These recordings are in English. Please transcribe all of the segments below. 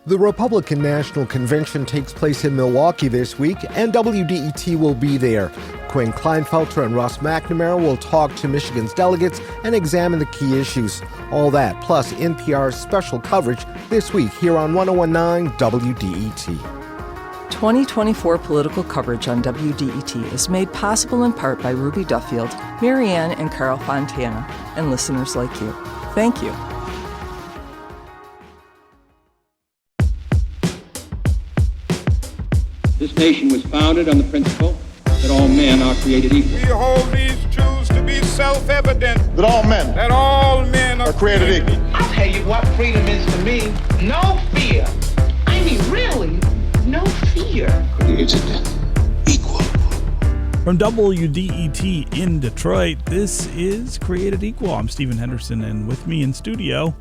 The Republican National Convention takes place in Milwaukee this week, and WDET will be there. Quinn Kleinfelter and Russ McNamara will talk to Michigan's delegates and examine the key issues. All that, plus NPR's special coverage this week here on 1019 WDET. 2024 political coverage on WDET is made possible in part by Ruby Duffield, Marianne and Carl Fontana, and listeners like you. Thank you. This nation was founded on the principle that all men are created equal. We hold these truths to be self-evident. That all men are created equal. I'll tell you what freedom is to me. No fear. I mean, really, no fear. Created equal. From WDET in Detroit, this is Created Equal. I'm Stephen Henderson, and with me in studio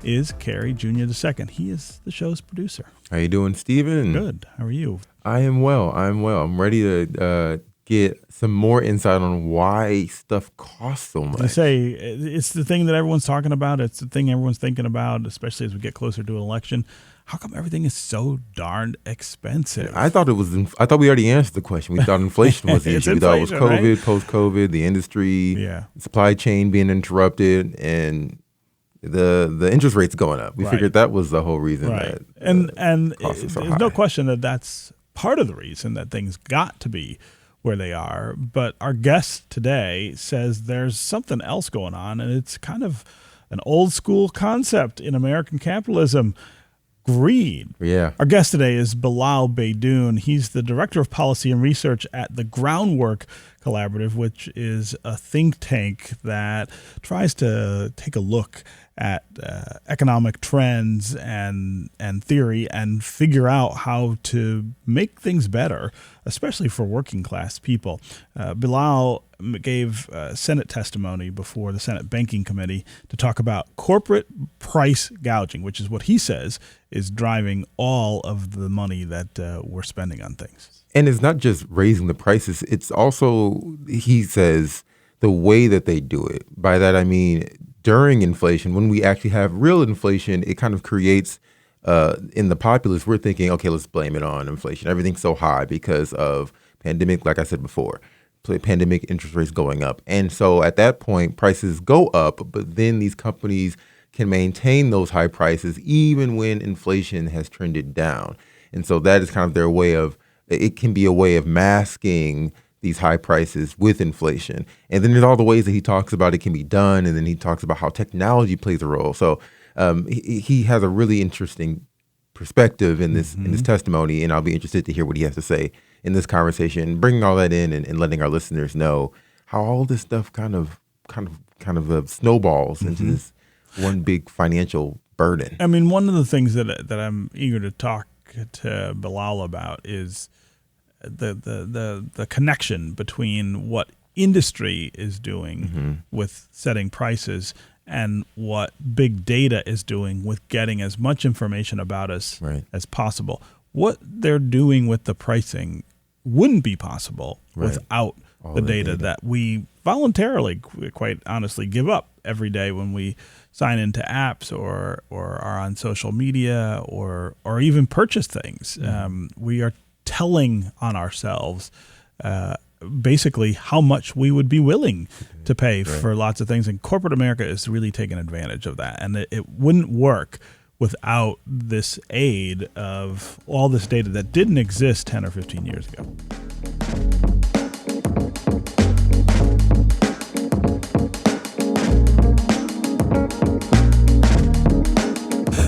is Kerry Jr. II. He is the show's producer. How you doing, Stephen? Good. How are you? I am well. I'm ready to get some more insight on why stuff costs so much. I say it's the thing that everyone's talking about. It's the thing everyone's thinking about, especially as we get closer to an election. How come everything is so darned expensive? I thought we already answered the question. We thought inflation was the issue. We thought it was COVID, right? Post-COVID, the industry, supply chain being interrupted, and the interest rates going up. We figured that was the whole reason that and costs are so there's high. no question that that's part of the reason that things got to be where they are. But our guest today says there's something else going on, and it's kind of an old school concept in American capitalism. Greed. Yeah. Our guest today is Bilal Baydoun. He's the Director of Policy and Research at the Groundwork Collaborative, which is a think tank that tries to take a look at economic trends and theory and figure out how to make things better, especially for working class people. Bilal gave Senate testimony before the Senate Banking Committee to talk about corporate price gouging, which is what he says is driving all of the money that we're spending on things. And it's not just raising the prices. It's also, he says, the way that they do it. By that, I mean, during inflation, when we actually have real inflation, it kind of creates, in the populace, we're thinking, okay, let's blame it on inflation. Everything's so high because of pandemic, like I said before, pandemic interest rates going up. And so at that point, prices go up, but then these companies can maintain those high prices even when inflation has trended down. And so that is kind of their way of, it can be a way of masking these high prices with inflation. And then there's all the ways that he talks about it can be done. And then he talks about how technology plays a role. So he has a really interesting perspective in this testimony. And I'll be interested to hear what he has to say in this conversation, bringing all that in and letting our listeners know how all this stuff kind of snowballs into this one big financial burden. I mean, one of the things that I'm eager to talk to Bilal about is the connection between what industry is doing with setting prices and what big data is doing with getting as much information about us as possible. What they're doing with the pricing wouldn't be possible without the data that we voluntarily, quite honestly, give up every day when we sign into apps or are on social media or even purchase things. We are telling on ourselves basically how much we would be willing to pay for lots of things. And corporate America is really taking advantage of that. And it wouldn't work without this aid of all this data that didn't exist 10 or 15 years ago.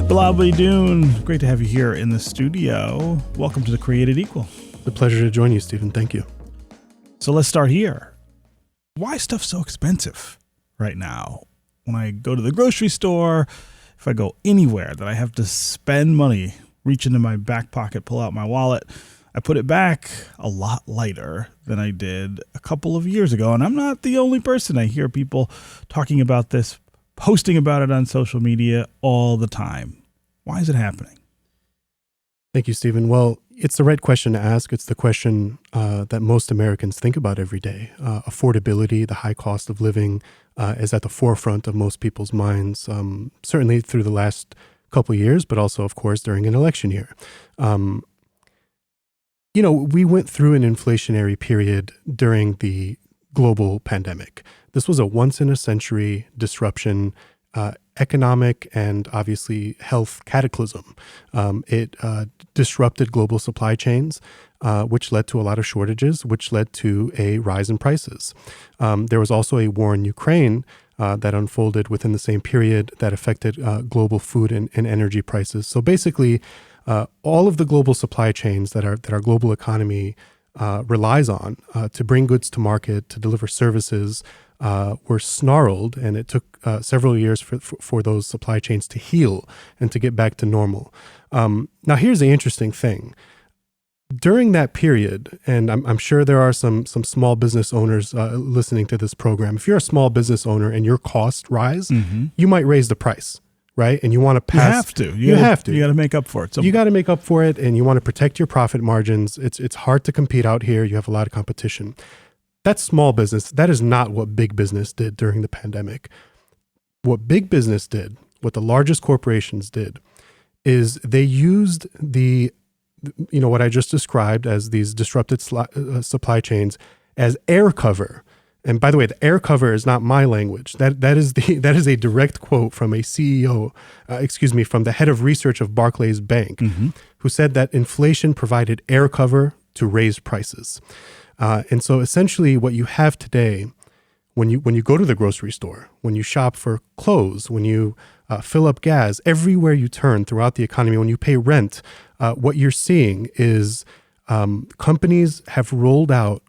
Bilal Baydoun, great to have you here in the studio. Welcome to the Created Equal. It's a pleasure to join you, Stephen. Thank you. So let's start here. Why is stuff so expensive right now? When I go to the grocery store, if I go anywhere that I have to spend money, reach into my back pocket, pull out my wallet, I put it back a lot lighter than I did a couple of years ago. And I'm not the only person. I hear people talking about this, posting about it on social media all the time. Why is it happening? Thank you, Stephen. Well, it's the right question to ask. It's the question that most Americans think about every day. Affordability, the high cost of living is at the forefront of most people's minds. Certainly through the last couple of years, but also, of course, during an election year. We went through an inflationary period during the global pandemic. This was a once-in-a-century disruption, economic and obviously health cataclysm. It disrupted global supply chains, which led to a lot of shortages, which led to a rise in prices. There was also a war in Ukraine that unfolded within the same period that affected global food and energy prices. So basically, all of the global supply chains that our global economy relies on to bring goods to market, to deliver services, were snarled, and it took several years for those supply chains to heal and to get back to normal. Now, here's the interesting thing. During that period, and I'm sure there are some small business owners listening to this program. If you're a small business owner and your costs rise, you might raise the price, right? And you want to pass. You have to. You have to. You got to make up for it. You got to make up for it, and you want to protect your profit margins. It's hard to compete out here. You have a lot of competition. That's small business. That is not what big business did during the pandemic. What big business did, what the largest corporations did, is they used what I just described as these disrupted supply chains as air cover. And by the way, the air cover is not my language. That is a direct quote from a CEO, from the head of research of Barclays Bank, who said that inflation provided air cover to raise prices. And so essentially what you have today, when you go to the grocery store, when you shop for clothes, when you fill up gas, everywhere you turn throughout the economy, when you pay rent, what you're seeing is companies have rolled out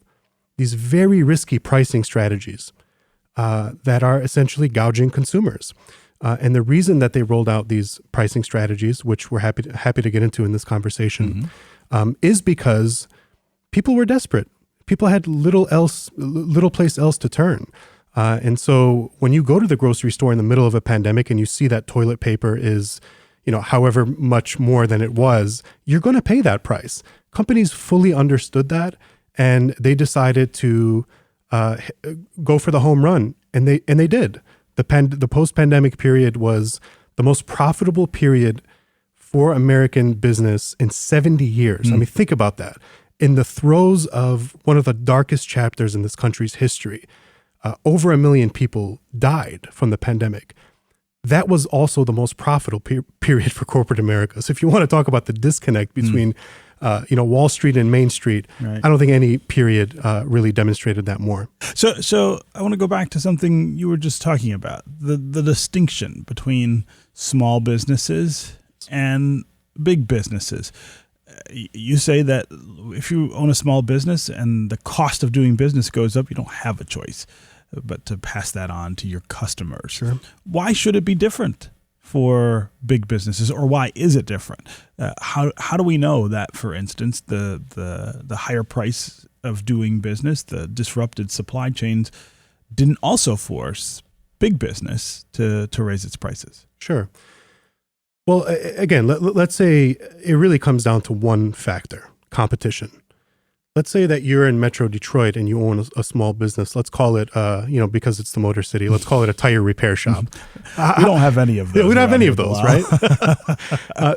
these very risky pricing strategies that are essentially gouging consumers. And the reason that they rolled out these pricing strategies, which we're happy to get into in this conversation, is because people were desperate. People had little place else to turn. And so when you go to the grocery store in the middle of a pandemic and you see that toilet paper is, however much more than it was, you're going to pay that price. Companies fully understood that, and they decided to go for the home run, and they did. The post-pandemic period was the most profitable period for American business in 70 years. I mean, think about that. In the throes of one of the darkest chapters in this country's history, over 1 million people died from the pandemic. That was also the most profitable period for corporate America. So if you want to talk about the disconnect between Wall Street and Main Street, right, I don't think any period really demonstrated that more. So I want to go back to something you were just talking about, the distinction between small businesses and big businesses. You say that if you own a small business and the cost of doing business goes up, you don't have a choice but to pass that on to your customers. Sure. Why should it be different for big businesses, or why is it different? How do we know that, for instance, the higher price of doing business, the disrupted supply chains, didn't also force big business to raise its prices? Sure. Well, again, let's say it really comes down to one factor: competition. Let's say that you're in Metro Detroit and you own a small business. Let's call it, because it's the Motor City, let's call it a tire repair shop. We don't have any of those. We don't have any of those, right?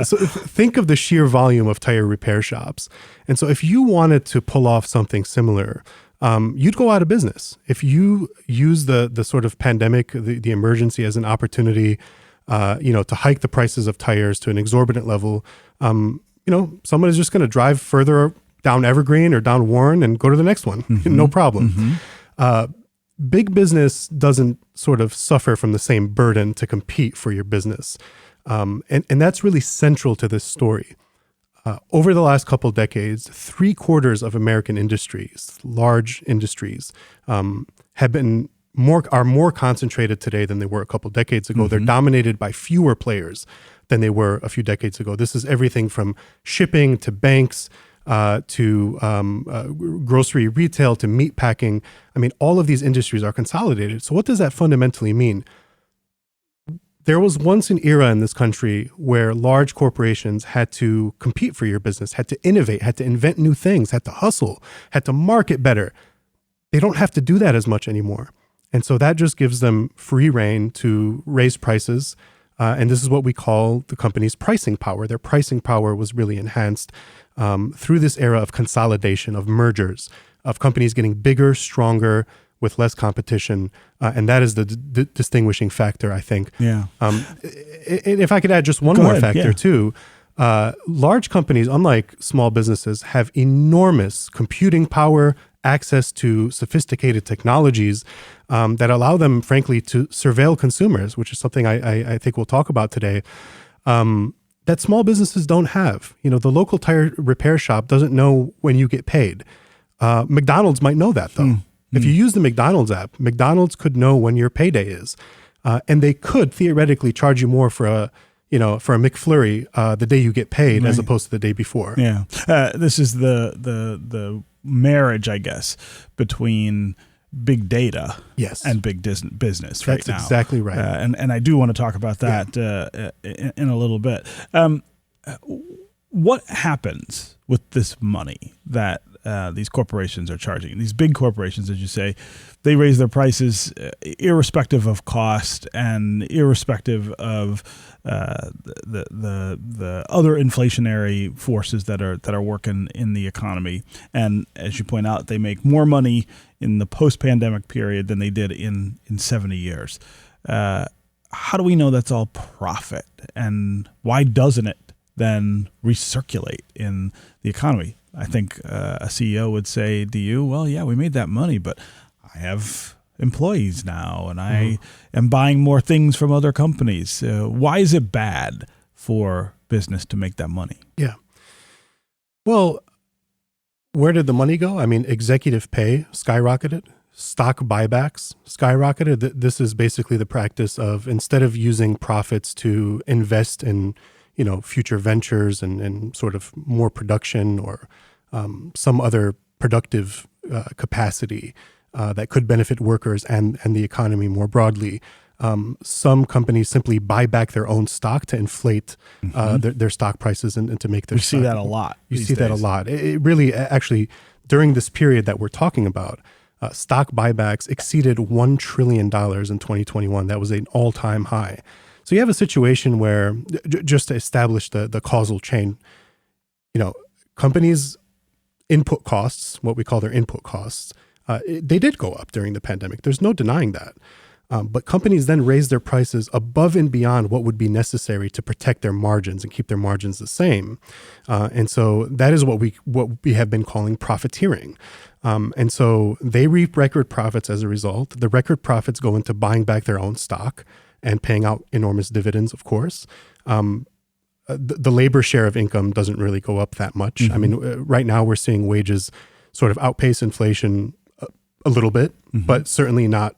So think of the sheer volume of tire repair shops. And so if you wanted to pull off something similar, you'd go out of business. If you use the sort of pandemic, the emergency as an opportunity, to hike the prices of tires to an exorbitant level, someone is just going to drive further down Evergreen or down Warren and go to the next one. No problem. Big business doesn't sort of suffer from the same burden to compete for your business. And that's really central to this story. Over the last couple of decades, 3/4 of American industries, large industries, are more concentrated today than they were a couple of decades ago. They're dominated by fewer players than they were a few decades ago. This is everything from shipping to banks, to grocery retail, to meat packing. I mean, all of these industries are consolidated. So what does that fundamentally mean? There was once an era in this country where large corporations had to compete for your business, had to innovate, had to invent new things, had to hustle, had to market better. They don't have to do that as much anymore. And so that just gives them free rein to raise prices, And this is what we call the company's pricing power. Their pricing power was really enhanced through this era of consolidation, of mergers, of companies getting bigger, stronger, with less competition. And that is the distinguishing factor, I think. Yeah. If I could add just one more factor too, large companies, unlike small businesses, have enormous computing power, access to sophisticated technologies that allow them, frankly, to surveil consumers, which is something I think we'll talk about today, that small businesses don't have. The local tire repair shop doesn't know when you get paid. McDonald's might know that, though. If you use the McDonald's app, McDonald's could know when your payday is. And they could theoretically charge you more for a McFlurry the day you get paid as opposed to the day before. Yeah. This is the marriage, I guess, between big data and big business right now. That's exactly right. And I do want to talk about that in a little bit. What happens with this money that these corporations are charging? These big corporations, as you say, they raise their prices irrespective of cost and irrespective of the other inflationary forces that are working in the economy. And as you point out, they make more money in the post-pandemic period than they did in 70 years. How do we know that's all profit? And why doesn't it then recirculate in the economy? I think a CEO would say to you, well, yeah, we made that money, but I have employees now and I am buying more things from other companies. Why is it bad for business to make that money? Yeah. Well, where did the money go? I mean, executive pay skyrocketed. Stock buybacks skyrocketed. This is basically the practice of, instead of using profits to invest in future ventures and sort of more production or some other productive capacity that could benefit workers and the economy more broadly. Some companies simply buy back their own stock to inflate their stock prices and to make their stock. You see that a lot. You see that a lot. It really, actually, during this period that we're talking about, stock buybacks exceeded $1 trillion in 2021. That was an all-time high. So you have a situation where, just to establish the causal chain, companies' input costs, what we call their input costs, they did go up during the pandemic. There's no denying that. But companies then raised their prices above and beyond what would be necessary to protect their margins and keep their margins the same. And so that is what we have been calling profiteering. And so they reap record profits as a result. The record profits go into buying back their own stock and paying out enormous dividends, of course. The labor share of income doesn't really go up that much. I mean, right now we're seeing wages sort of outpace inflation a little bit, but certainly not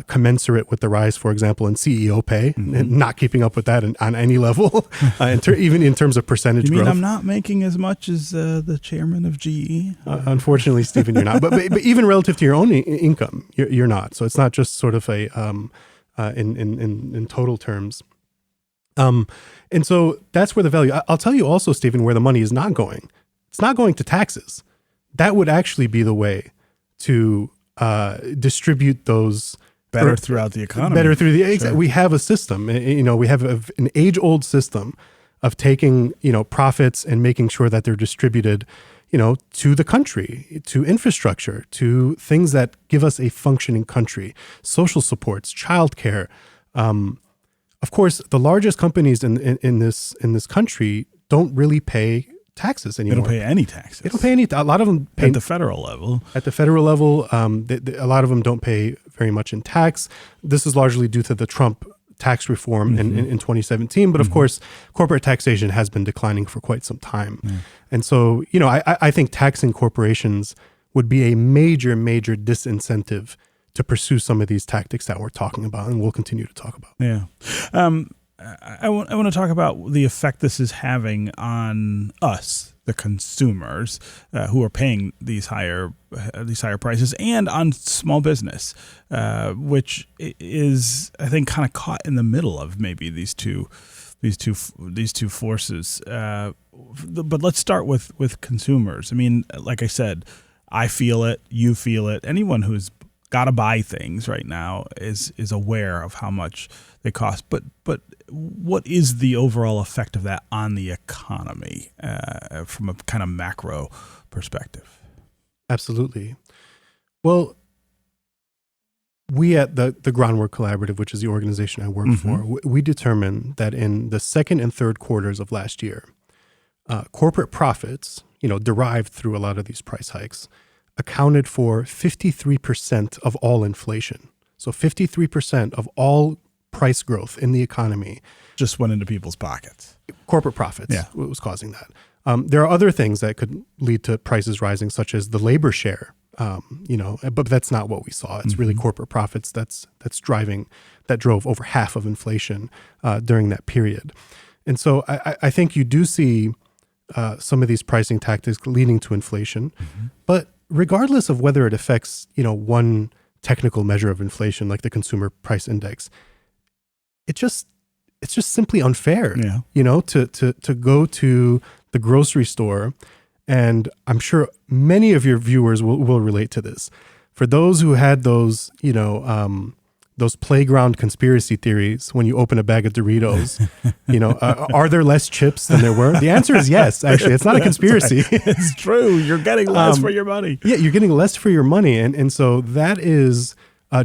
commensurate with the rise, for example, in CEO pay, and not keeping up with that on any level, even in terms of percentage growth. I'm not making as much as the chairman of GE? Unfortunately, Stephen, you're not. But even relative to your own income, you're not. So it's not just sort of a in total terms. And so that's where the value. I'll tell you also, Stephen, where the money is not going. It's not going to taxes. That would actually be the way to distribute those better throughout the economy. Better through the sure. We have a system. We have an age-old system of taking profits and making sure that they're distributed to the country, to infrastructure, to things that give us a functioning country, social supports, childcare. Of course, the largest companies in this country don't really pay taxes anymore. They don't pay any taxes. They don't pay any. A lot of them pay at the federal level. At the federal level, a lot of them don't pay very much in tax. This is largely due to the Trump tax reform in 2017. But of course, corporate taxation has been declining for quite some time. And so, I think taxing corporations would be a major, major disincentive to pursue some of these tactics that we're talking about and we'll continue to talk about. Yeah. I want to talk about the effect this is having on us, the consumers, who are paying these higher prices, and on small business, which is, I think, kind of caught in the middle of maybe these two forces. But let's start with consumers. I mean, like I said, I feel it, you feel it. Anyone who's got to buy things right now is aware of how much they cost. But what is the overall effect of that on the economy from a kind of macro perspective? Absolutely. Well, we at the Groundwork Collaborative, which is the organization I work for, we determined that in the second and third quarters of last year, corporate profits, derived through a lot of these price hikes, accounted for 53% of all inflation. So 53% of all price growth in the economy just went into people's pockets. Corporate profits was causing that. There are other things that could lead to prices rising, such as the labor share. But that's not what we saw. It's really corporate profits that drove over half of inflation during that period. And so I think you do see some of these pricing tactics leading to inflation, but regardless of whether it affects, one technical measure of inflation, like the consumer price index, it's just simply unfair, to go to the grocery store. And I'm sure many of your viewers will relate to this. For those who had those, those playground conspiracy theories when you open a bag of Doritos, are there less chips than there were? The answer is yes, actually. It's not a conspiracy. Right. It's true. You're getting less for your money. Yeah, you're getting less for your money. And so that is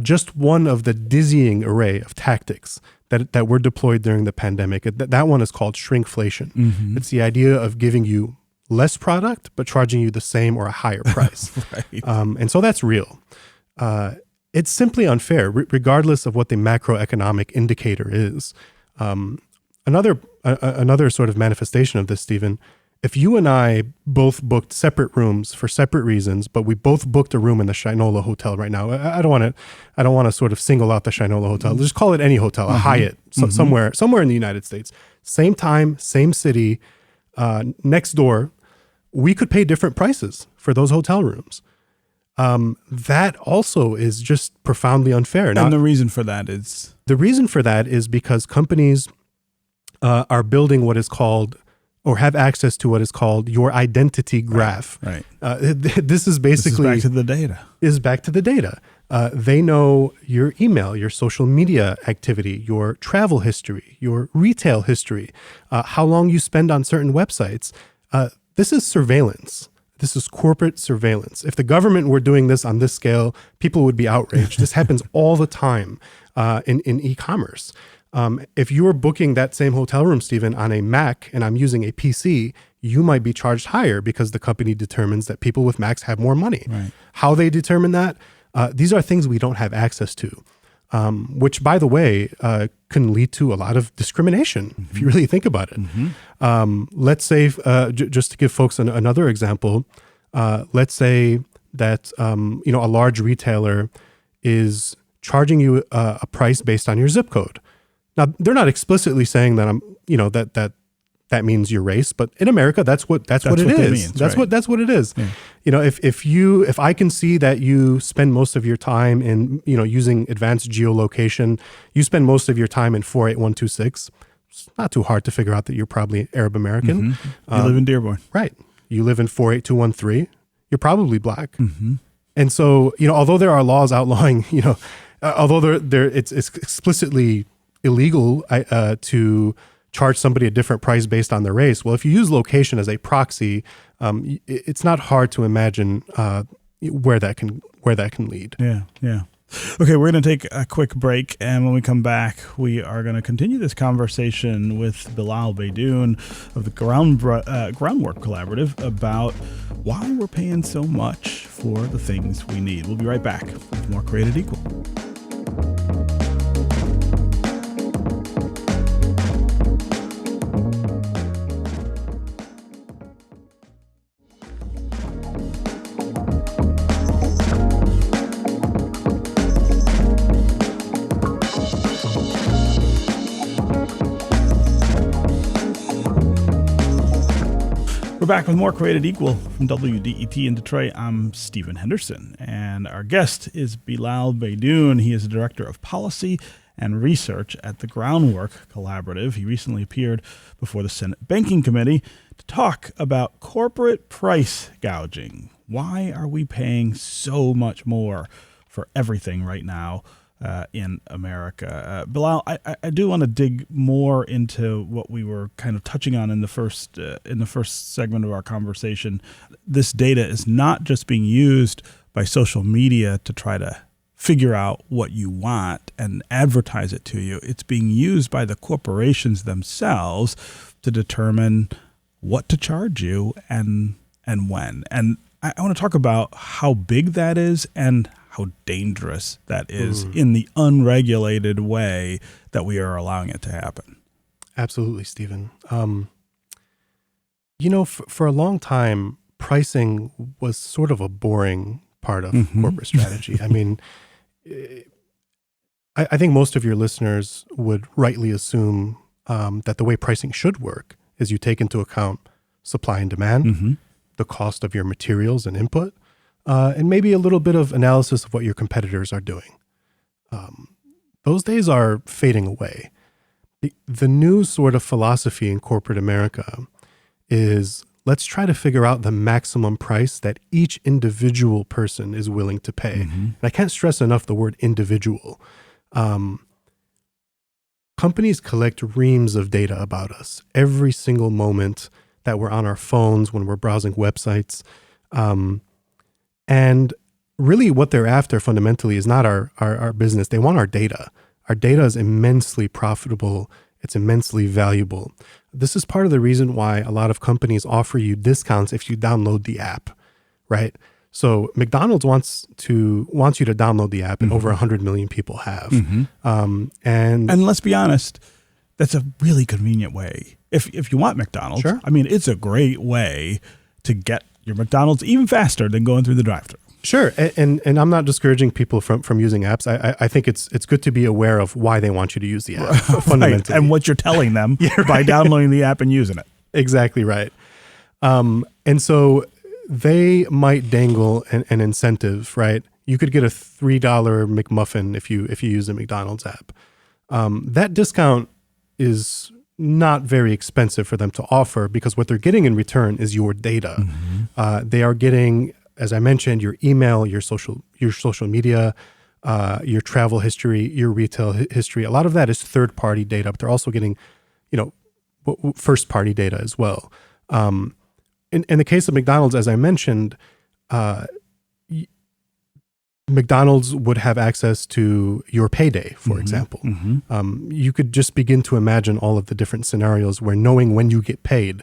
just one of the dizzying array of tactics that were deployed during the pandemic. That one is called shrinkflation. It's the idea of giving you less product, but charging you the same or a higher price. Right. And so that's real. It's simply unfair, regardless of what the macroeconomic indicator is. Another sort of manifestation of this, Stephen, if you and I both booked separate rooms for separate reasons, but we both booked a room in the Shinola Hotel right now. I don't want to sort of single out the Shinola Hotel. Just call it any hotel, a Hyatt, somewhere in the United States. Same time, same city, next door. We could pay different prices for those hotel rooms. That also is just profoundly unfair. Now, and the reason for that is? The reason for that is because companies are building what is called, or have access to what is called, your identity graph. Right. This is basically... This is back to the data. Is back to the data. They know your email, your social media activity, your travel history, your retail history, how long you spend on certain websites. This is surveillance. This is corporate surveillance. If the government were doing this on this scale, people would be outraged. This happens all the time in e-commerce. If you are booking that same hotel room, Stephen, on a Mac and I'm using a PC, you might be charged higher because the company determines that people with Macs have more money. Right. How they determine that, these are things we don't have access to, which, by the way, can lead to a lot of discrimination if you really think about it. Let's say, just to give folks another example, let's say that a large retailer is charging you a price based on your zip code. Now, they're not explicitly saying that that means your race, but in America, that's what it is. That's what it is. Yeah. If I can see that you spend most of your time in using advanced geolocation, you spend most of your time in 48126. It's not too hard to figure out that you're probably Arab American. You live in Dearborn, right? You live in 48213. You're probably black. And so although there are laws outlawing, although it's explicitly illegal to charge somebody a different price based on their race. Well, if you use location as a proxy, it's not hard to imagine where that can lead. Yeah. Okay, we're going to take a quick break, and when we come back, we are going to continue this conversation with Bilal Baydoun of the Groundwork Collaborative about why we're paying so much for the things we need. We'll be right back with more Created Equal. We're back with more Created Equal from WDET in Detroit. I'm Stephen Henderson, and our guest is Bilal Baydoun. He is the Director of Policy and Research at the Groundwork Collaborative. He recently appeared before the Senate Banking Committee to talk about corporate price gouging. Why are we paying so much more for everything right now in America. Bilal, I do want to dig more into what we were kind of touching on in the first segment of our conversation. This data is not just being used by social media to try to figure out what you want and advertise it to you. It's being used by the corporations themselves to determine what to charge you and when. And I want to talk about how big that is and how dangerous that is in the unregulated way that we are allowing it to happen. Absolutely, Stephen. For a long time, pricing was sort of a boring part of corporate strategy. I mean, I think most of your listeners would rightly assume that the way pricing should work is you take into account supply and demand, the cost of your materials and input, and maybe a little bit of analysis of what your competitors are doing. Those days are fading away. The new sort of philosophy in corporate America is let's try to figure out the maximum price that each individual person is willing to pay. And I can't stress enough the word individual. Companies collect reams of data about us every single moment that we're on our phones, when we're browsing websites. And really what they're after fundamentally is not our business. They want our data. Our data is immensely profitable. It's immensely valuable. This is part of the reason why a lot of companies offer you discounts if you download the app, right? So McDonald's wants you to download the app, and over 100 million people have. And let's be honest, that's a really convenient way. If you want McDonald's, sure. I mean, it's a great way to get your McDonald's even faster than going through the drive-thru. Sure, and I'm not discouraging people from using apps. I think it's good to be aware of why they want you to use the app, fundamentally. Right. And what you're telling them by downloading the app and using it. Exactly right. And so they might dangle an incentive, right? You could get a $3 McMuffin if you use a McDonald's app. That discount is not very expensive for them to offer because what they're getting in return is your data. They are getting, as I mentioned, your email, your social media, your travel history, your retail history. A lot of that is third-party data, but they're also getting, first-party data as well. In the case of McDonald's, as I mentioned, McDonald's would have access to your payday, for example. You could just begin to imagine all of the different scenarios where knowing when you get paid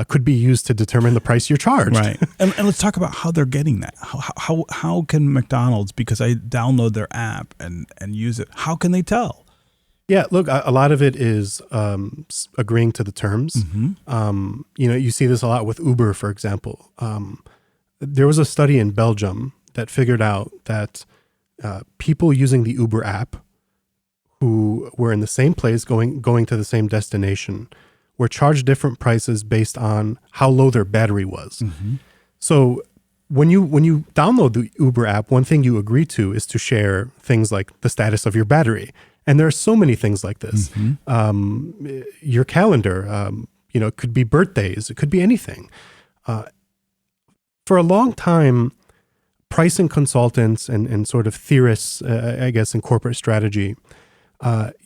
could be used to determine the price you're charged. Right. And let's talk about how they're getting that. How can McDonald's, because I download their app and use it, how can they tell? Yeah, look, a lot of it is agreeing to the terms. You see this a lot with Uber, for example. There was a study in Belgium that figured out that people using the Uber app who were in the same place going to the same destination were charged different prices based on how low their battery was. So when you download the Uber app, one thing you agree to is to share things like the status of your battery. And there are so many things like this. Your calendar, it could be birthdays, it could be anything. For a long time, pricing consultants and sort of theorists, I guess, in corporate strategy,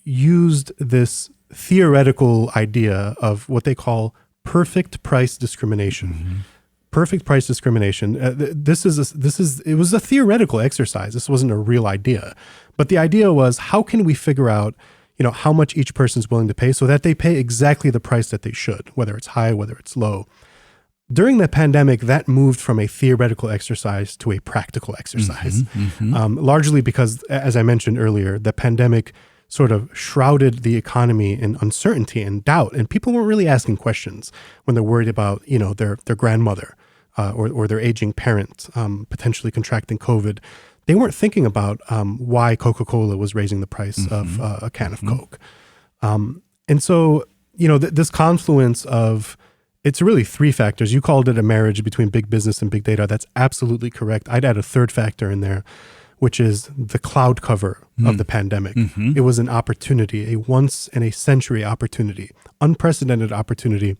used this theoretical idea of what they call perfect price discrimination. Perfect price discrimination. It was a theoretical exercise. This wasn't a real idea. But the idea was, how can we figure out, how much each person's willing to pay so that they pay exactly the price that they should, whether it's high, whether it's low. During the pandemic, that moved from a theoretical exercise to a practical exercise, largely because, as I mentioned earlier, the pandemic sort of shrouded the economy in uncertainty and doubt, and people weren't really asking questions when they're worried about, their grandmother or their aging parent potentially contracting COVID. They weren't thinking about why Coca-Cola was raising the price of a can of Coke. And so, this confluence of, it's really three factors. You called it a marriage between big business and big data. That's absolutely correct. I'd add a third factor in there, which is the cloud cover of the pandemic. It was an opportunity, a once-in-a-century opportunity, unprecedented opportunity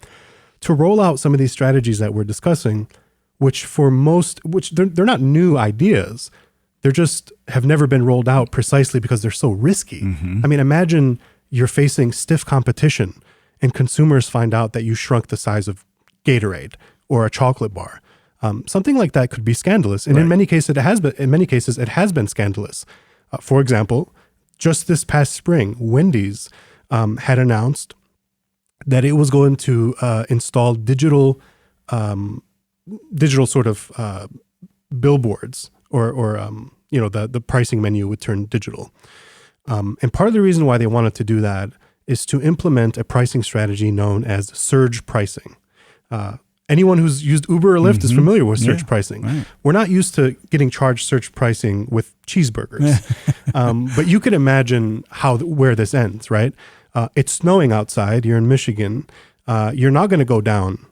to roll out some of these strategies that we're discussing, which they're not new ideas, They just have never been rolled out precisely because they're so risky. I mean, imagine you're facing stiff competition and consumers find out that you shrunk the size of Gatorade or a chocolate bar. Something like that could be scandalous. And in many cases, it has been scandalous. For example, just this past spring, Wendy's had announced that it was going to install digital sort of billboards, or the pricing menu would turn digital. And part of the reason why they wanted to do that is to implement a pricing strategy known as surge pricing. Anyone who's used Uber or Lyft is familiar with surge pricing. Right. We're not used to getting charged surge pricing with cheeseburgers, but you could imagine where this ends, right? It's snowing outside. You're in Michigan. You're not going to go down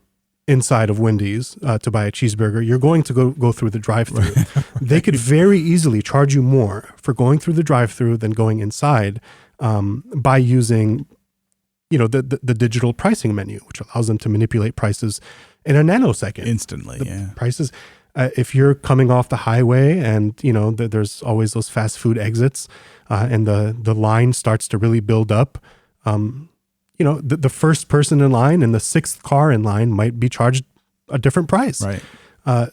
inside of Wendy's to buy a cheeseburger. You're going to go through the drive-thru. Right. They could very easily charge you more for going through the drive-thru than going inside by using, the digital pricing menu, which allows them to manipulate prices in a nanosecond. Instantly, prices. If you're coming off the highway and, there's always those fast food exits and the line starts to really build up, the first person in line and the sixth car in line might be charged a different price. Right.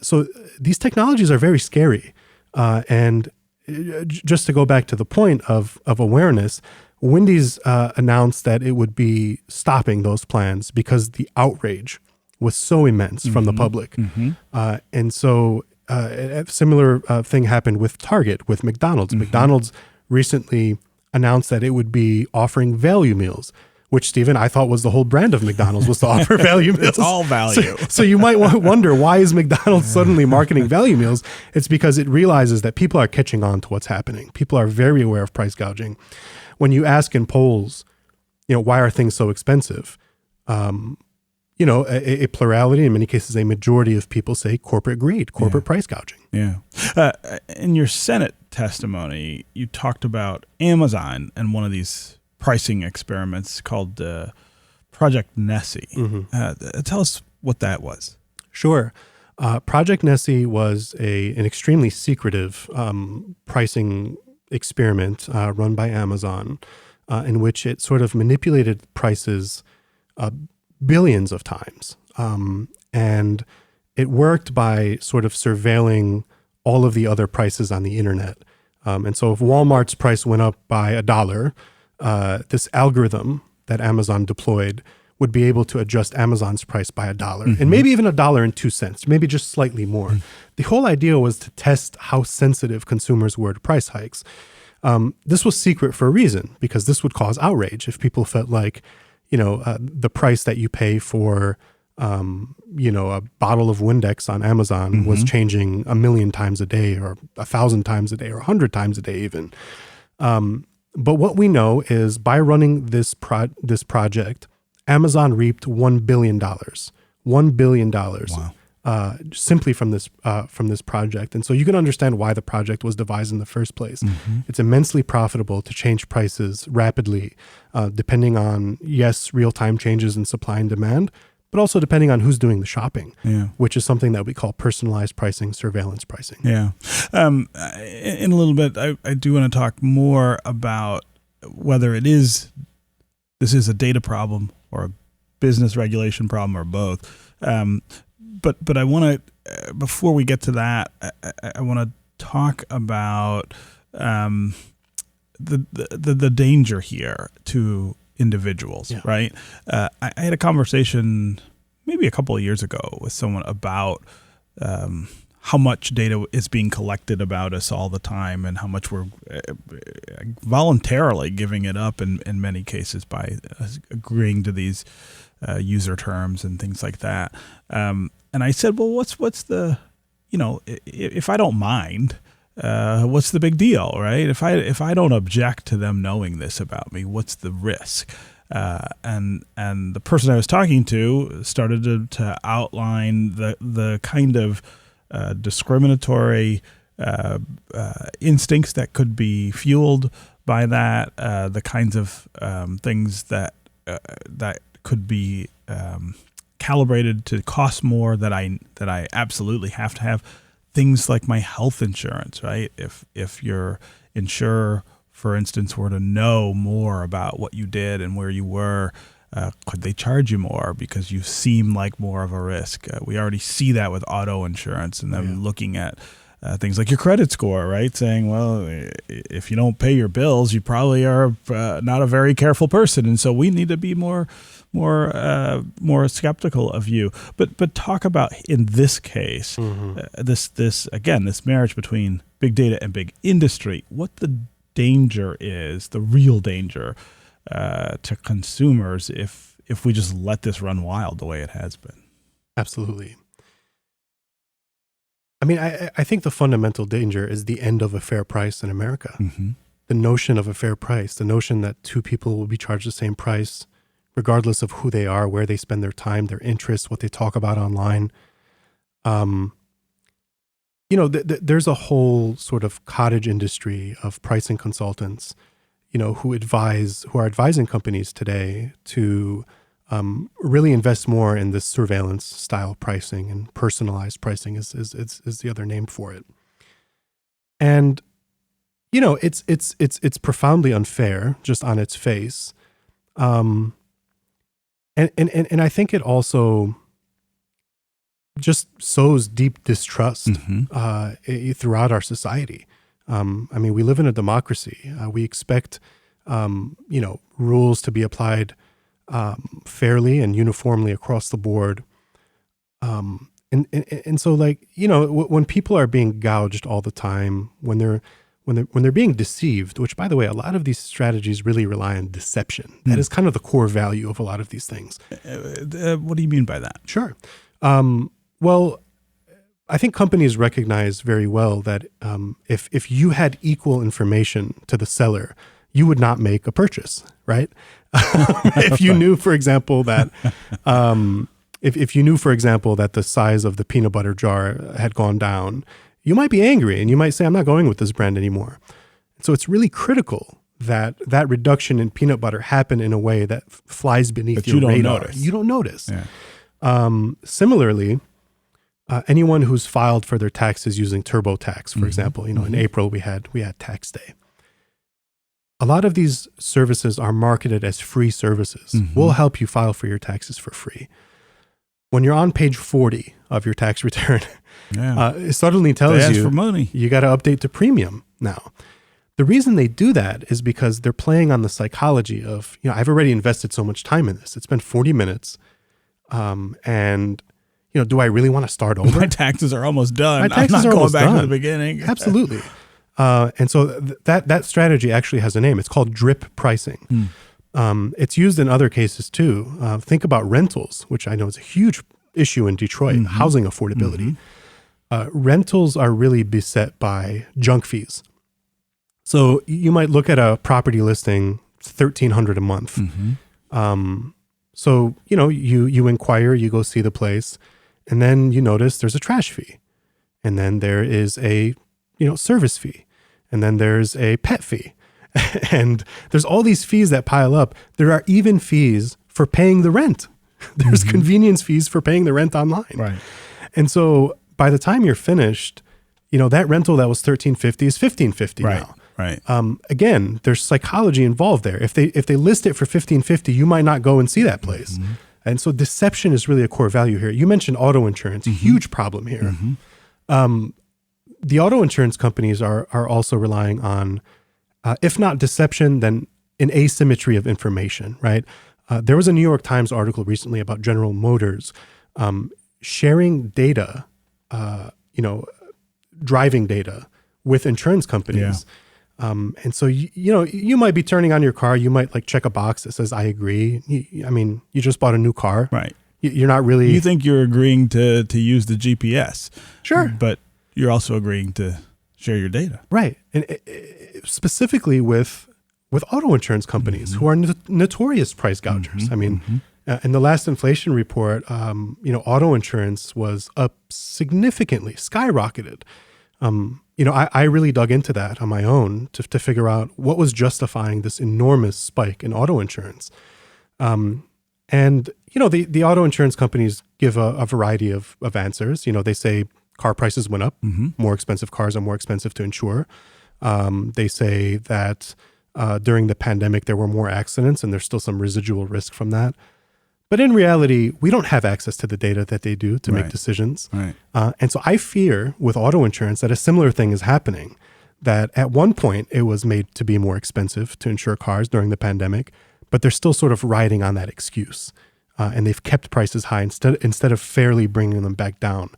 So these technologies are very scary. And just to go back to the point of awareness, Wendy's announced that it would be stopping those plans because the outrage was so immense from the public. And so a similar thing happened with Target, with McDonald's. McDonald's recently announced that it would be offering value meals, which, Stephen, I thought was the whole brand of McDonald's, was to offer value meals. It's all value. So you might wonder, why is McDonald's suddenly marketing value meals? It's because it realizes that people are catching on to what's happening. People are very aware of price gouging. When you ask in polls, why are things so expensive? A plurality, in many cases, a majority of people say corporate greed, corporate price gouging. Yeah. In your Senate testimony, you talked about Amazon and one of these pricing experiments called Project Nessie. Tell us what that was. Sure. Project Nessie was an extremely secretive pricing experiment run by Amazon in which it sort of manipulated prices billions of times. And it worked by sort of surveilling all of the other prices on the internet. And so if Walmart's price went up by $1, this algorithm that Amazon deployed would be able to adjust Amazon's price by $1 and maybe even $1.02, maybe just slightly more. The whole idea was to test how sensitive consumers were to price hikes. This was secret for a reason, because this would cause outrage if people felt like, the price that you pay for, a bottle of Windex on Amazon was changing 1,000,000 times a day or 1,000 times a day or 100 times a day even. But what we know is by running this project, Amazon reaped $1 billion. $1 billion. Wow. Simply from this project. And so you can understand why the project was devised in the first place. It's immensely profitable to change prices rapidly, depending on, yes, real-time changes in supply and demand, but also depending on who's doing the shopping, which is something that we call personalized pricing, surveillance pricing. Yeah. In a little bit, I do want to talk more about whether this is a data problem or a business regulation problem or both. But I want to, before we get to that, I want to talk about the danger here to individuals, right? I had a conversation maybe a couple of years ago with someone about how much data is being collected about us all the time and how much we're voluntarily giving it up in many cases by agreeing to these user terms and things like that. And I said, well, what's the, if I don't mind, what's the big deal, right? If I don't object to them knowing this about me, what's the risk? And the person I was talking to started to outline the kind of discriminatory instincts that could be fueled by that, the kinds of things that could be calibrated to cost more that I absolutely have to have. things like my health insurance, right? If your insurer, for instance, were to know more about what you did and where you were, could they charge you more because you seem like more of a risk? We already see that with auto insurance, and then looking at things like your credit score, right? Saying, well, if you don't pay your bills, you probably are not a very careful person, and so we need to be more skeptical of you. But talk about, in this case, this marriage between big data and big industry. What the danger is, the real danger to consumers if we just let this run wild the way it has been. Absolutely. I mean, I think the fundamental danger is the end of a fair price in America. Mm-hmm. The notion of a fair price, the notion that two people will be charged the same price, regardless of who they are, where they spend their time, their interests, what they talk about online. There's a whole sort of cottage industry of pricing consultants, who are advising companies today to really invest more in this surveillance style pricing, and personalized pricing is the other name for it. And it's profoundly unfair just on its face. And I think it also just sows deep distrust throughout our society. I mean, we live in a democracy. We expect rules to be applied fairly and uniformly across the board. And so, like, when people are being gouged all the time, when they're being deceived, which, by the way, a lot of these strategies really rely on deception. That is kind of the core value of a lot of these things. What do you mean by that? Sure. Well, I think companies recognize very well that if you had equal information to the seller, you would not make a purchase, right? If you knew, for example, that if you knew, for example, that the size of the peanut butter jar had gone down, you might be angry and you might say, I'm not going with this brand anymore. So it's really critical that reduction in peanut butter happen in a way that flies beneath your radar. You don't notice. Yeah. Similarly, anyone who's filed for their taxes using TurboTax, for example, in April we had tax day. A lot of these services are marketed as free services. We'll help you file for your taxes for free. When you're on page 40 of your tax return, it suddenly tells you for money. You got to update to premium now. The reason they do that is because they're playing on the psychology of, I've already invested so much time in this. It's been 40 minutes. And do I really want to start over? My taxes are almost done. My taxes I'm not are going almost back done. to the beginning. Absolutely. And so that strategy actually has a name. It's called drip pricing. It's used in other cases too. Think about rentals, which I know is a huge issue in Detroit, housing affordability. Rentals are really beset by junk fees. So you might look at a property listing, $1,300 a month. So, you inquire, you go see the place, and then you notice there's a trash fee. And then there is a, service fee. And then there's a pet fee. And there's all these fees that pile up. There are even fees for paying the rent. There's convenience fees for paying the rent online. Right. And so by the time you're finished, that rental that was $1,350 is $1,550 now. Right. Again, there's psychology involved there. If they list it for $1,550, you might not go and see that place. And so deception is really a core value here. You mentioned auto insurance, a huge problem here. The auto insurance companies are also relying on, if not deception, then an asymmetry of information, right? There was a New York Times article recently about General Motors sharing data, driving data with insurance companies. And so, you might be turning on your car. You might check a box that says, I agree. You just bought a new car. Right. You're not really. You think you're agreeing to use the GPS. Sure. But you're also agreeing to share your data. Right. And specifically with auto insurance companies who are notorious price gougers. In the last inflation report, auto insurance was up significantly, skyrocketed. I really dug into that on my own to figure out what was justifying this enormous spike in auto insurance. And the auto insurance companies give a variety of answers. They say car prices went up. More expensive cars are more expensive to insure. They say that during the pandemic, there were more accidents and there's still some residual risk from that. But in reality, we don't have access to the data that they do to make decisions. Right. And so I fear with auto insurance that a similar thing is happening, that at one point it was made to be more expensive to insure cars during the pandemic, but they're still sort of riding on that excuse. And they've kept prices high instead of fairly bringing them back down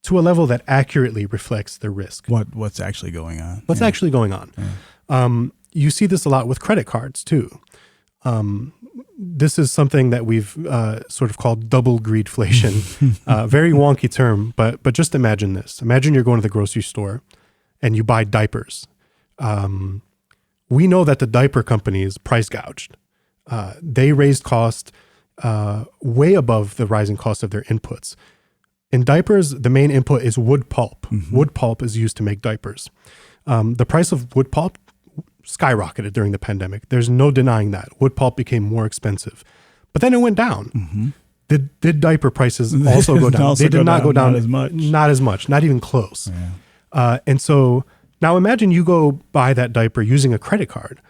to a level that accurately reflects the risk. What's actually going on? What's actually going on? Yeah. You see this a lot with credit cards too. This is something that we've sort of called double greedflation. Very wonky term, but just imagine this. Imagine you're going to the grocery store and you buy diapers. We know that the diaper companies price gouged. They raised cost way above the rising cost of their inputs. In diapers, the main input is wood pulp. Wood pulp is used to make diapers. The price of wood pulp skyrocketed during the pandemic. There's no denying that. Wood pulp became more expensive. But then it went down. Did diaper prices also go down? They did not go down as much. Not as much, not even close. Yeah. And so now imagine you go buy that diaper using a credit card,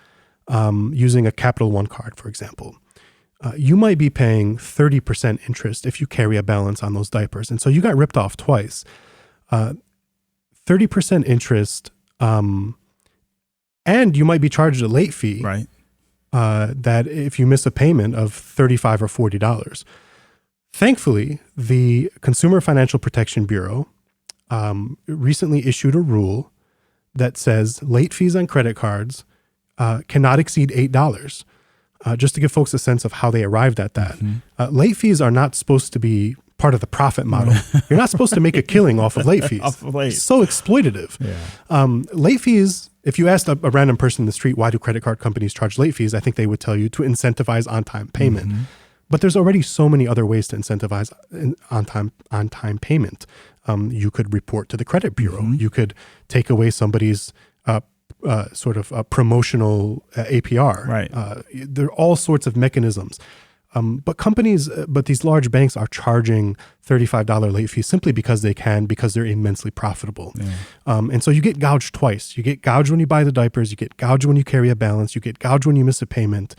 using a Capital One card, for example. You might be paying 30% interest if you carry a balance on those diapers. And so you got ripped off twice. 30% interest, and you might be charged a late fee. Right. That if you miss a payment of $35 or $40. Thankfully, the Consumer Financial Protection Bureau recently issued a rule that says late fees on credit cards cannot exceed $8. Just to give folks a sense of how they arrived at that. Late fees are not supposed to be part of the profit model. You're not supposed to make a killing off of late fees. It's so exploitative. Yeah. Late fees, if you asked a random person in the street, why do credit card companies charge late fees? I think they would tell you to incentivize on-time payment. But there's already so many other ways to incentivize on-time payment. You could report to the credit bureau. You could take away somebody's sort of a promotional APR. Right. There are all sorts of mechanisms. But these large banks are charging $35 late fees simply because they can, because they're immensely profitable. Yeah. And so you get gouged twice. You get gouged when you buy the diapers, you get gouged when you carry a balance, you get gouged when you miss a payment.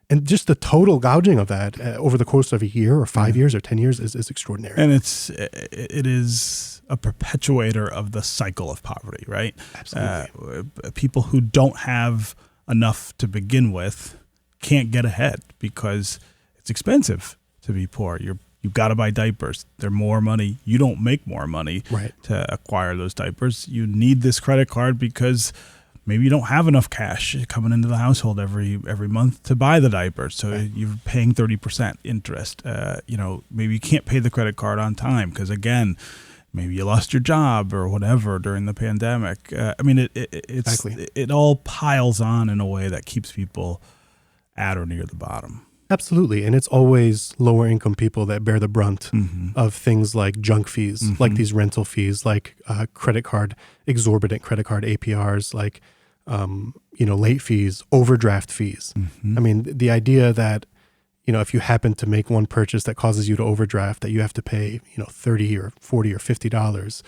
And just the total gouging of that over the course of a year or 5 years or 10 years is extraordinary. And it is a perpetuator of the cycle of poverty, right? Absolutely. People who don't have enough to begin with can't get ahead because it's expensive to be poor. You've got to buy diapers. They're more money. You don't make more money to acquire those diapers. You need this credit card because maybe you don't have enough cash coming into the household every month to buy the diapers. So you're paying 30% interest. Maybe you can't pay the credit card on time because, again, maybe you lost your job or whatever during the pandemic. It all piles on in a way that keeps people at or near the bottom. Absolutely. And it's always lower income people that bear the brunt of things like junk fees, like these rental fees, like exorbitant credit card APRs, like, late fees, overdraft fees. I mean, the idea that, if you happen to make one purchase that causes you to overdraft, that you have to pay, $30 or $40 or $50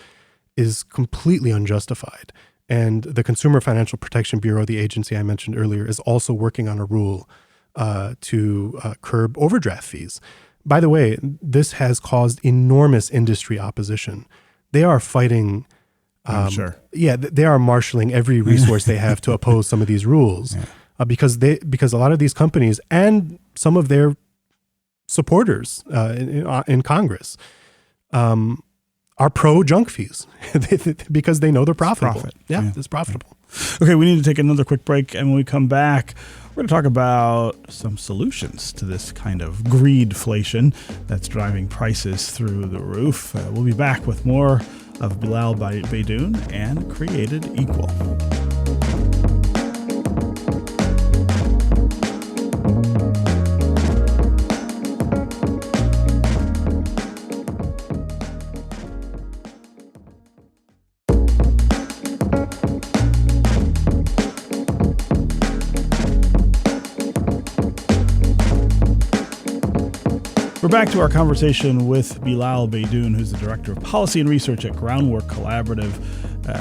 is completely unjustified. And the Consumer Financial Protection Bureau, the agency I mentioned earlier, is also working on a rule to curb overdraft fees. By the way, this has caused enormous industry opposition. They are fighting. I'm sure. Yeah, they are marshaling every resource they have to oppose some of these rules, because a lot of these companies and some of their supporters in Congress are pro junk fees because they know they're profitable. It's profitable. Okay, we need to take another quick break, and when we come back, we're going to talk about some solutions to this kind of greedflation that's driving prices through the roof. We'll be back with more of Bilal Baydoun and Created Equal. We're Welcome back to our conversation with Bilal Baydoun, who's the Director of Policy and Research at Groundwork Collaborative.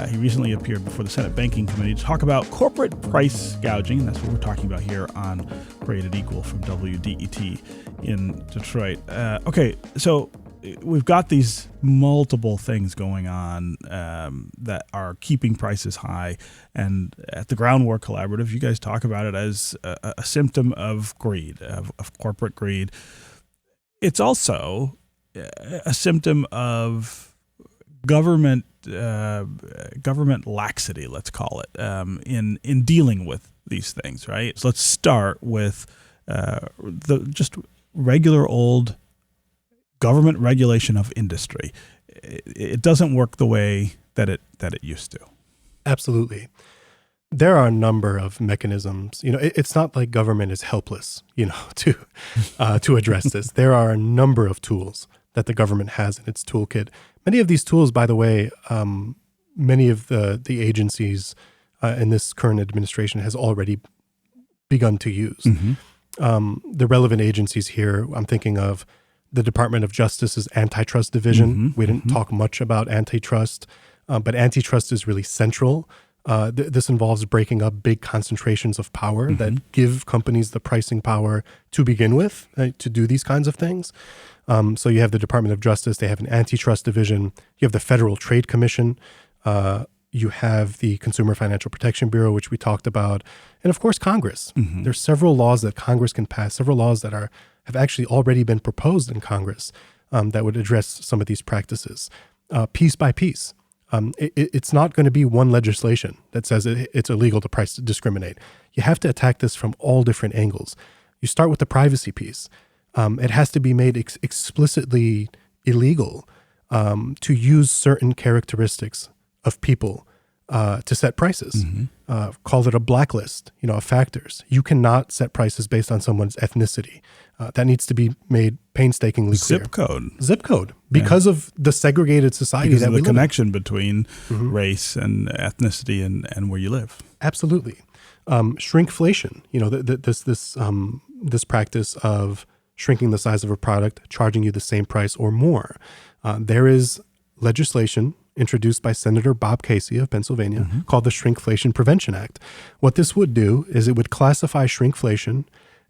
He recently appeared before the Senate Banking Committee to talk about corporate price gouging, and that's what we're talking about here on Created Equal from WDET in Detroit. Okay, so we've got these multiple things going on that are keeping prices high, and at the Groundwork Collaborative, you guys talk about it as a symptom of greed, of corporate greed. It's also a symptom of government laxity, let's call it, in dealing with these things, right? So let's start with the just regular old government regulation of industry. It doesn't work the way that it used to. Absolutely. There are a number of mechanisms. It's not like government is helpless, to address this. There are a number of tools that the government has in its toolkit. Many of these tools, by the way, many of the agencies in this current administration has already begun to use. Mm-hmm. The relevant agencies here, I'm thinking of the Department of Justice's Antitrust Division. Mm-hmm. We didn't talk much about antitrust, but antitrust is really central. This involves breaking up big concentrations of power that give companies the pricing power to begin with, to do these kinds of things. So you have the Department of Justice, they have an antitrust division, you have the Federal Trade Commission, you have the Consumer Financial Protection Bureau, which we talked about, and of course Congress. Mm-hmm. There's several laws that Congress can pass, several laws that have actually already been proposed in Congress that would address some of these practices, piece by piece. It's not going to be one legislation that says it's illegal to price discriminate. You have to attack this from all different angles. You start with the privacy piece. It has to be made explicitly illegal to use certain characteristics of people to set prices. Mm-hmm. Call it a blacklist, of factors. You cannot set prices based on someone's ethnicity. That needs to be made painstakingly clear. Zip code. Because of the segregated society that we live in. Because of the connection between race and ethnicity and where you live. Absolutely. Shrinkflation, this practice of shrinking the size of a product, charging you the same price or more. There is legislation introduced by Senator Bob Casey of Pennsylvania called the Shrinkflation Prevention Act. What this would do is it would classify shrinkflation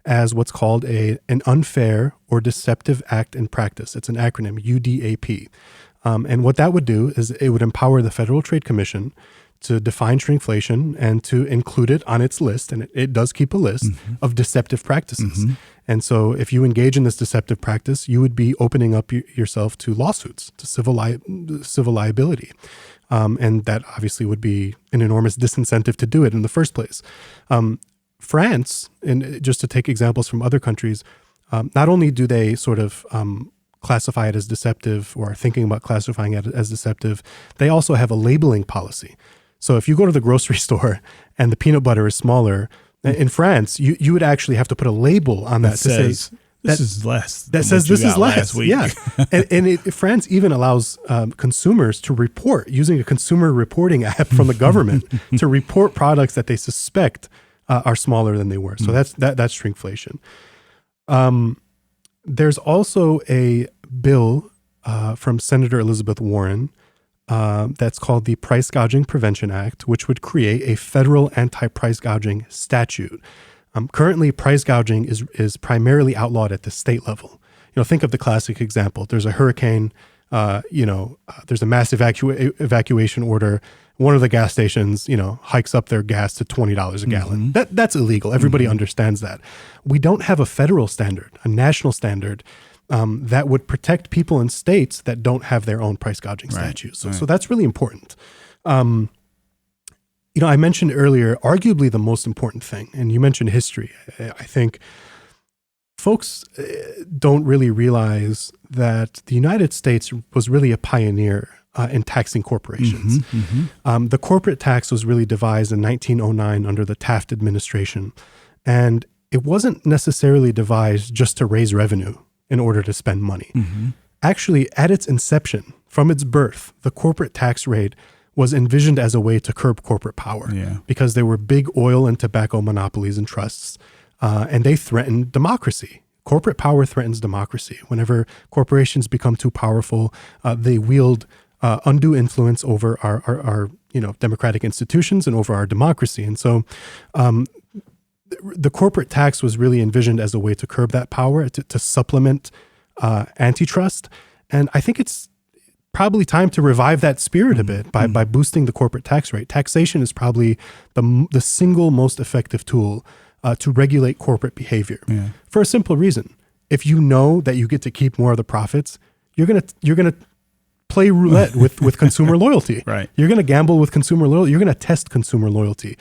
as what's called an unfair or deceptive act in practice. It's an acronym, UDAP. And what that would do is it would empower the Federal Trade Commission to define shrinkflation and to include it on its list, and it does keep a list of deceptive practices. And so if you engage in this deceptive practice, you would be opening up yourself to lawsuits, to civil liability. And that obviously would be an enormous disincentive to do it in the first place. France, and just to take examples from other countries, not only do they sort of classify it as deceptive or are thinking about classifying it as deceptive, they also have a labeling policy. So if you go to the grocery store and the peanut butter is smaller, in France, you would actually have to put a label on that to say this is less. That says this is less. Yeah, and France even allows consumers to report using a consumer reporting app from the government to report products that they suspect are smaller than they were. So that's shrinkflation. There's also a bill from Senator Elizabeth Warren that's called the Price Gouging Prevention Act, which would create a federal anti-price gouging statute. Currently, price gouging is primarily outlawed at the state level. Think of the classic example. There's a hurricane, there's a mass evacuation order. One of the gas stations, hikes up their gas to $20 a gallon. That's illegal. Everybody understands that. We don't have a federal standard, a national standard that would protect people in states that don't have their own price gouging statutes. So that's really important. I mentioned earlier, arguably the most important thing, and you mentioned history. I think folks don't really realize that the United States was really a pioneer in taxing corporations. The corporate tax was really devised in 1909 under the Taft administration. And it wasn't necessarily devised just to raise revenue in order to spend money. Actually, at its inception, from its birth, the corporate tax rate was envisioned as a way to curb corporate power because there were big oil and tobacco monopolies and trusts, and they threatened democracy. Corporate power threatens democracy. Whenever corporations become too powerful, they wield undue influence over our democratic institutions and over our democracy. And so the corporate tax was really envisioned as a way to curb that power, to supplement antitrust. And I think it's probably time to revive that spirit a bit by boosting the corporate tax rate. Taxation is probably the single most effective tool to regulate corporate behavior, for a simple reason. If you know that you get to keep more of the profits, you're gonna play roulette with consumer loyalty. Right. You're gonna gamble with consumer loyalty. You're gonna test consumer loyalty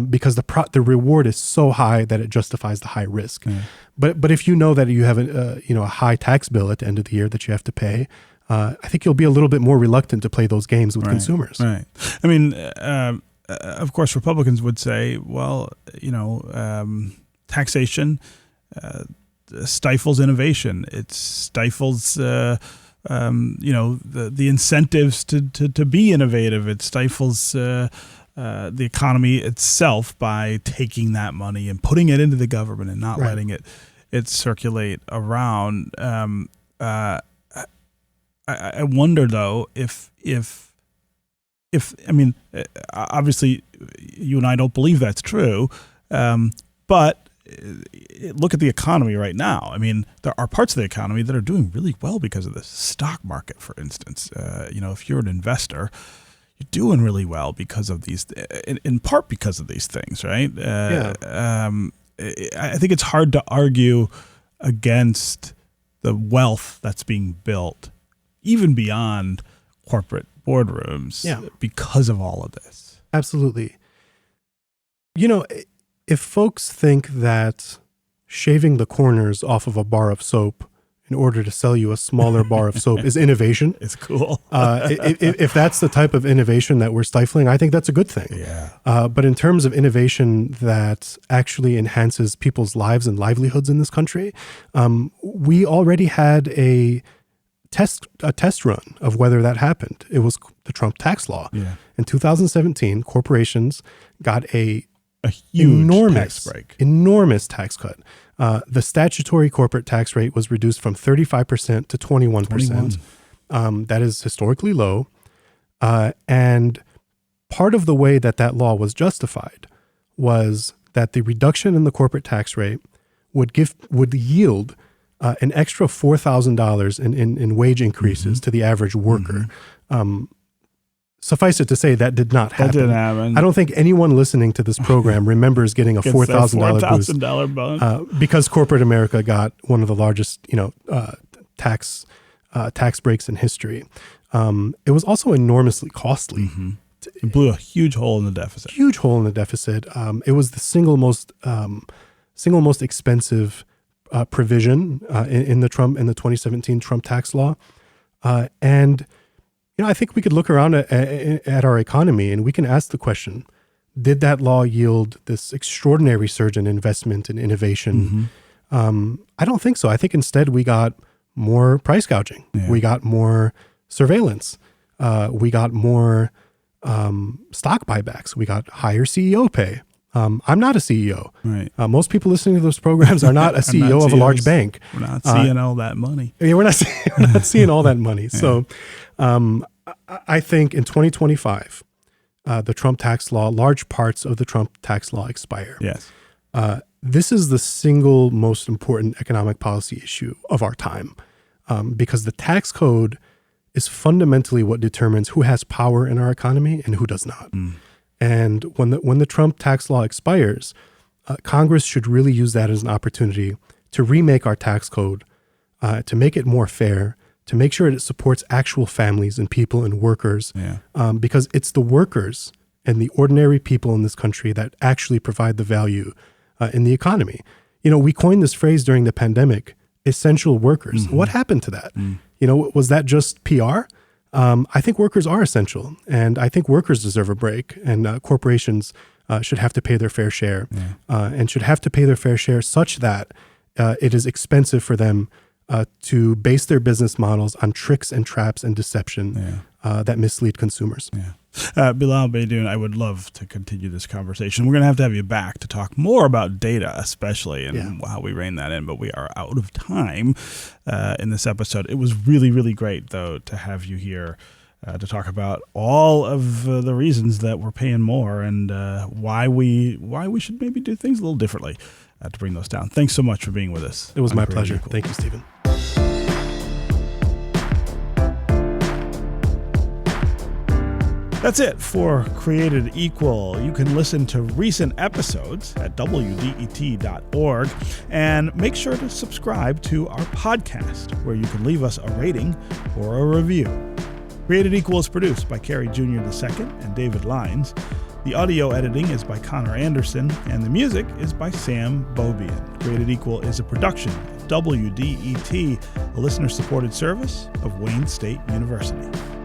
because the reward is so high that it justifies the high risk. But if you know that you have a high tax bill at the end of the year that you have to pay, I think you'll be a little bit more reluctant to play those games with consumers. Right. I mean, of course, Republicans would say, well, taxation stifles innovation. It stifles, the incentives to be innovative. It stifles the economy itself by taking that money and putting it into the government and not letting it circulate around. I wonder though if I mean, obviously you and I don't believe that's true, but look at the economy right now. I mean, there are parts of the economy that are doing really well because of the stock market, for instance. If you're an investor, you're doing really well because of these, in part because of these things, right? I think it's hard to argue against the wealth that's being built, even beyond corporate boardrooms, because of all of this. Absolutely. If folks think that shaving the corners off of a bar of soap in order to sell you a smaller bar of soap is innovation, it's cool. If that's the type of innovation that we're stifling, I think that's a good thing. Yeah. But in terms of innovation that actually enhances people's lives and livelihoods in this country, we already had a test run of whether that happened. It was the Trump tax law. Yeah. In 2017, corporations got a huge enormous tax cut. The statutory corporate tax rate was reduced from 35% to 21%. That is historically low. And part of the way that law was justified was that the reduction in the corporate tax rate would yield an extra $4,000 in wage increases to the average worker. Suffice it to say, that did not happen. That didn't happen. I don't think anyone listening to this program remembers getting a $4,000 boost because corporate America got one of the largest, tax breaks in history. It was also enormously costly. It blew a huge hole in the deficit. It was the single most expensive provision in the 2017 Trump tax law, and I think we could look around at our economy and we can ask the question: did that law yield this extraordinary surge in investment and innovation? I don't think so. I think instead we got more price gouging. Yeah. We got more surveillance. We got more stock buybacks. We got higher CEO pay. I'm not a CEO. Right. Most people listening to those programs are not a CEO of a large bank. We're not seeing all that money. Yeah, we're not seeing all that money. Yeah. So I think in 2025, the Trump tax law, large parts of the Trump tax law expire. Yes. This is the single most important economic policy issue of our time because the tax code is fundamentally what determines who has power in our economy and who does not. And when the Trump tax law expires, Congress should really use that as an opportunity to remake our tax code, to make it more fair, to make sure it supports actual families and people and workers, because it's the workers and the ordinary people in this country that actually provide the value in the economy. We coined this phrase during the pandemic, essential workers. What happened to that? Was that just PR? I think workers are essential, and I think workers deserve a break, and corporations should have to pay their fair share, and should have to pay their fair share such that it is expensive for them to base their business models on tricks and traps and deception that mislead consumers. Bilal Baydoun, I would love to continue this conversation. We're going to have you back to talk more about data, especially, and how we rein that in, but we are out of time in this episode. It was really, really great, though, to have you here to talk about all of the reasons that we're paying more and why we should maybe do things a little differently to bring those down. Thanks so much for being with us. It was my pleasure. Thank you, Stephen. That's it for Created Equal. You can listen to recent episodes at WDET.org and make sure to subscribe to our podcast where you can leave us a rating or a review. Created Equal is produced by Carrie Jr. II and David Lines. The audio editing is by Connor Anderson and the music is by Sam Bobian. Created Equal is a production of WDET, a listener-supported service of Wayne State University.